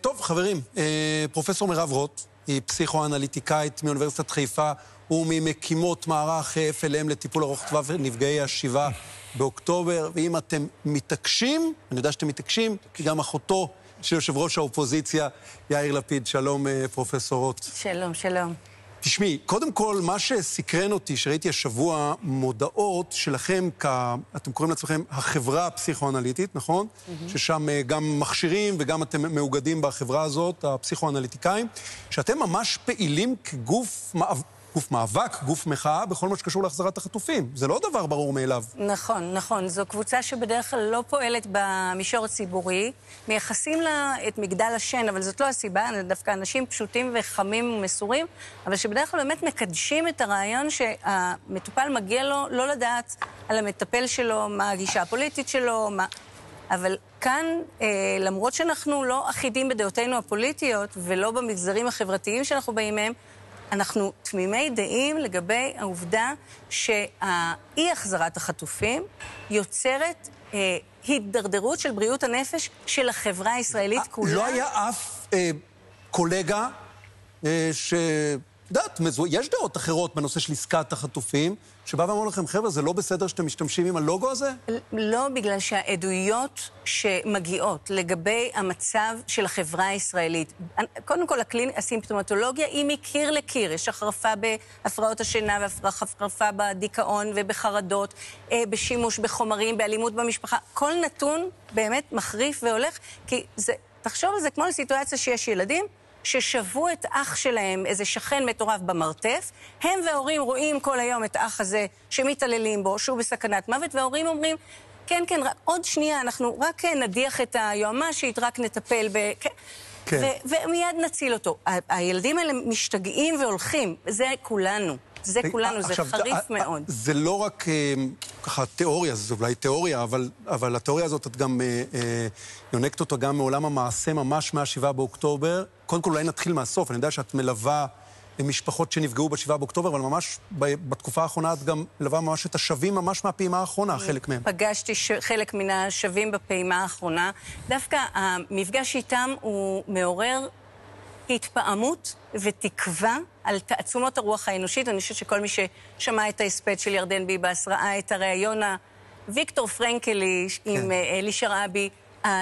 טוב, חברים, פרופסור מירב רוט, היא פסיכואנליטיקאית מאוניברסיטת חיפה, וממקימות מערך FLM לטיפול ארוך טווח נפגעי השבעה באוקטובר, ואם אתם מתעקשים, אני יודע שאתם מתעקשים, כי גם אחותו של יושב ראש האופוזיציה, יאיר לפיד. שלום, פרופסור רוט. שלום, שלום. תשמעי, קודם כל, מה שסקרן אותי, שראיתי השבוע מודעות שלכם, אתם קוראים לעצמכם החברה הפסיכואנליטית, נכון? ששם גם מכשירים וגם אתם מאוגדים בחברה הזאת, הפסיכואנליטיקאים, שאתם ממש פעילים כגוף מאבק, גוף מחאה, בכל מה שקשור להחזרת החטופים. זה לא דבר ברור מאליו. נכון, נכון. זו קבוצה שבדרך כלל לא פועלת במישור הציבורי. מייחסים לה את מגדל השן, אבל זאת לא הסיבה. דווקא אנשים פשוטים וחמים ומסורים, אבל שבדרך כלל באמת מקדשים את הרעיון שהמטופל מגיע לו לא לדעת על המטפל שלו, מה הגישה הפוליטית שלו, אבל כאן, למרות שאנחנו לא אחידים בדעותינו הפוליטיות, ולא במגזרים החברתיים שאנחנו באים מהם, אנחנו תמימי דעים לגבי העובדה שהאי החזרת החטופים יוצרת הידרדרות של בריאות הנפש של החברה הישראלית כולה. לא היה אף קולגה יש דעות אחרות בנושא של עסקת החטופים, שבא ואמרו לכם, חבר'ה, זה לא בסדר שאתם משתמשים עם הלוגו הזה? לא, בגלל שהעדויות שמגיעות לגבי המצב של החברה הישראלית, קודם כל, הסימפטומטולוגיה היא מקיר לקיר. יש החרפה בהפרעות השינה והחרפה בדיכאון ובחרדות, בשימוש בחומרים, באלימות במשפחה. כל נתון באמת מחריף והולך, כי תחשוב על זה כמו לסיטואציה שיש ילדים, ששבו את אח שלהם, איזה שכן מטורף במרתף, הם וההורים רואים כל היום את האח הזה שמתעללים בו, שהוא בסכנת מוות, וההורים אומרים, כן, כן, עוד שנייה, אנחנו רק נדיח את היועמ"שית, רק נטפל כן. ומיד נציל אותו. הילדים האלה משתגעים והולכים, זה כולנו. זה כולנו, זה חריף מאוד. זה לא רק ככה תיאוריה, זו אולי תיאוריה, אבל התיאוריה הזאת את גם יונקת אותה גם מעולם המעשה ממש מה-7 באוקטובר. קודם כל אולי נתחיל מהסוף, אני יודע שאת מלווה משפחות שנפגעו ב-7 באוקטובר, אבל ממש בתקופה האחרונה את גם מלווה ממש את השבים ממש מהפעימה האחרונה, חלק מהם. פגשתי חלק מן השבים בפעימה האחרונה. דווקא המפגש איתם הוא מעורר התפעמות ותקווה על תעצומות הרוח האנושית. אני חושבת שכל מי ששמע את ההספד של ירדן ביבס, ראה את הראיון ויקטור פרנקלי עם אלי שרעבי,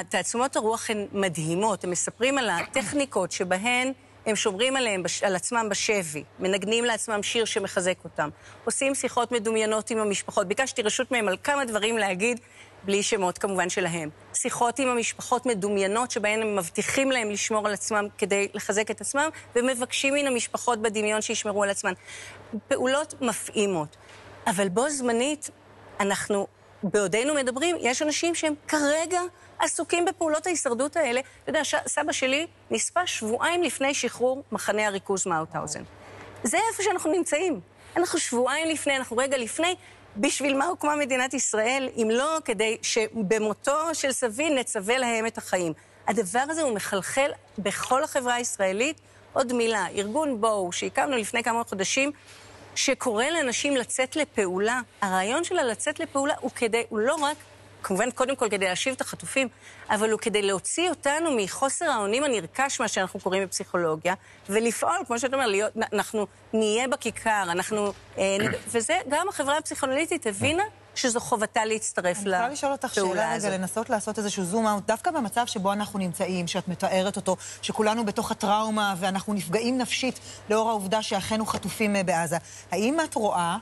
תעצומות הרוח הן מדהימות. הם מספרים על הטכניקות שבהן הם שומרים על עצמם בשבי, מנגנים לעצמם שיר שמחזק אותם, עושים שיחות מדומיינות עם המשפחות. ביקשתי רשות מהם על כמה דברים להגיד, בלי שמות כמובן שלהם. שיחות עם המשפחות מדומיינות שבהן הם מבטיחים להם לשמור על עצמם כדי לחזק את עצמם, ומבקשים מן המשפחות בדמיון שישמרו על עצמם. פעולות מפעימות. אבל בו זמנית, אנחנו בעודנו מדברים, יש אנשים שהם כרגע עסוקים בפעולות ההישרדות האלה. אתה יודע, סבא שלי נספה שבועיים לפני שחרור מחנה הריכוז מאוטהאוזן. זה איפה שאנחנו נמצאים. אנחנו שבועיים לפני, אנחנו רגע לפני, בשביל מה הוקמה מדינת ישראל, אם לא כדי שבמותו של סבי נצווה להם את החיים. הדבר הזה הוא מחלחל בכל החברה הישראלית. עוד מילה, ארגון בואו, שהקמנו לפני כמה חודשים, שקורא לאנשים לצאת לפעולה. הרעיון שלה לצאת לפעולה הוא לא רק, כמובן קודם כל כדי להשיב את החטופים, אבל הוא כדי להוציא אותנו מחוסר האונים הנרכש, מה שאנחנו קוראים בפסיכולוגיה, ולפעול, כמו שאתה אומר, אנחנו נהיה בכיכר, וזה גם החברה הפסיכואנליטית הבינה שזו חובתה להצטרף לפעולה הזאת. אני יכולה לשאול אותך שאלה רגע, לנסות לעשות איזשהו זום אאוט, דווקא במצב שבו אנחנו נמצאים, שאת מתארת אותו, שכולנו בתוך הטראומה ואנחנו נפגעים נפשית לאור העובדה שאחינו חטופים בעזה. האם את רואה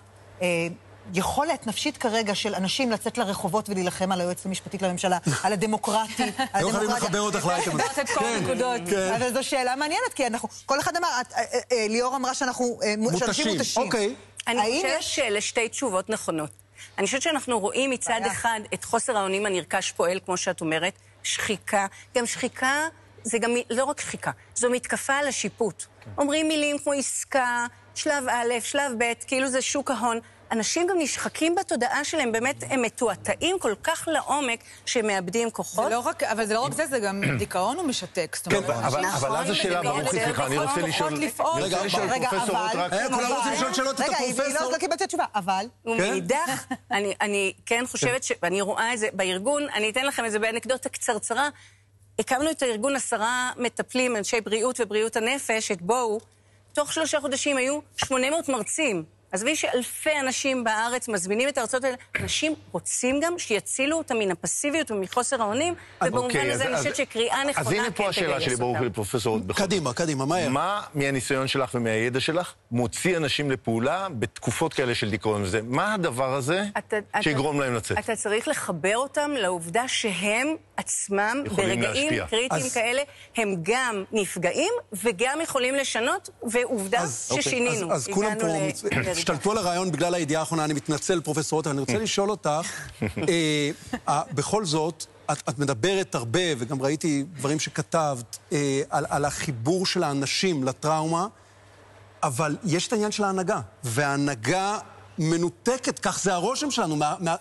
יכולת נפשית כרגע של אנשים לצאת לרחובות ולהילחם על היועצת המשפטית לממשלה, על הדמוקרטי, לא חייבים לחבר אותך לאייטם. את כל הנקודות. אבל זו שאלה מעניינת, כי אנחנו, כל אחד אמר, ליאור אמרה שאנחנו מותשים. אני חושבת שאלה שתי תשובות נכונות. אני חושבת שאנחנו רואים מצד אחד את חוסר האונים הנרכש פועל, כמו שאת אומרת, שחיקה. גם שחיקה, זה גם לא רק שחיקה, זו מתקפה על השיפוט. אומרים מילים כמו עסקה, שלב א', שלב ב', כאילו זה שוק ההון. אנשים גם נשחקים בתודעה שלהם, באמת הם מתועתעים כל כך לעומק שהם מאבדים כוחות. אבל זה לא רק זה, זה גם דיכאון ומשתק. כן, אבל אז השאלה ברוכי, סליחה, אני רוצה לשאול פרופסור רוט רק... כולם רוצים לשאול שאלות את הפרופסור. רגע, לא קיבלתי תשובה, אבל... ומאידך, אני כן חושבת ואני רואה את זה בארגון, אני אתן לכם איזה באנקדוטה קצרצרה, הקמנו את הארגון 10 מטפלים, אנשי בריאות ובריאות הנפש, את בואו, תוך 3 חודשים היו 800 מרצים. עזבי שאלפי אנשים בארץ מזמינים את הארצות האלה, אנשים רוצים גם שיצילו אותם מן הפסיביות ומחוסר האונים, ובמובן הזה אני חושבת שקריאה נכונה... אז הנה פה השאלה שלי, ברוך לפרופסור. קדימה, מהר. מה מהניסיון שלך ומהידע שלך מוציא אנשים לפעולה בתקופות כאלה של דיכאון? מה הדבר הזה שיגרום להם לצאת? אתה צריך לחבר אותם לעובדה שהם עצמם ברגעים קריטיים כאלה, הם גם נפגעים וגם יכולים לשנות, ועובדה ששינינו. אז כולם פה השתלטו על הרעיון בגלל הידיעה האחרונה, אני מתנצל פרופסור רותם, אני רוצה לשאול אותך, בכל זאת, את מדברת הרבה, וגם ראיתי דברים שכתבת, על החיבור של האנשים לטראומה, אבל יש את העניין של ההנהגה, וההנהגה מנותקת, כך זה הרושם שלנו,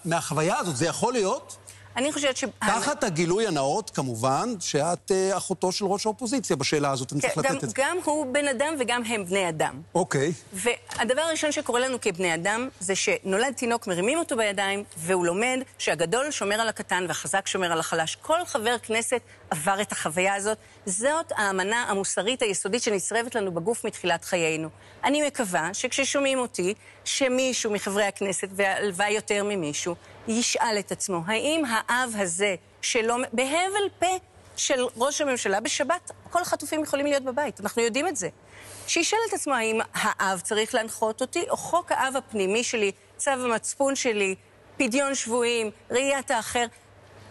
מהחוויה הזאת, זה יכול להיות? אני חושבת תחת הגילוי הנאות, כמובן, שאת אחותו של ראש האופוזיציה בשאלה הזאת, אני צריך לתת את זה. גם הוא בן אדם וגם הם בני אדם. אוקיי. והדבר הראשון שקורה לנו כבני אדם, זה שנולד תינוק, מרימים אותו בידיים, והוא לומד שהגדול שומר על הקטן והחזק שומר על החלש. כל חבר כנסת עבר את החוויה הזאת. זאת האמנה המוסרית היסודית שנצרבת לנו בגוף מתחילת חיינו. אני מקווה שכששומעים אותי, שמישהו מחברי הכנסת, והלוואי יותר ממישהו, ישאל את עצמו, האם האב הזה שלא... בהבל פה של ראש הממשלה בשבת, כל החטופים יכולים להיות בבית, אנחנו יודעים את זה. שישאל את עצמו, האם האב צריך להנחות אותי, או חוק האב הפנימי שלי, צו המצפון שלי, פדיון שבויים, ראיית האחר.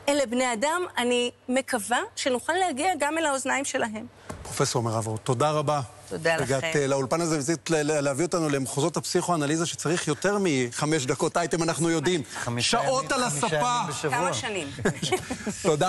אלה בני אדם, אני מקווה שנוכל להגיע גם אל האוזניים שלהם. פרופסור מירב אורט, תודה רבה. תודה לכם. הגעת לאולפן הזה וזאת להביא אותנו למחוזות הפסיכואנליזה שצריך יותר מ5 דקות אייטם, אנחנו יודעים. שעות על הספה. כמה שנים. תודה.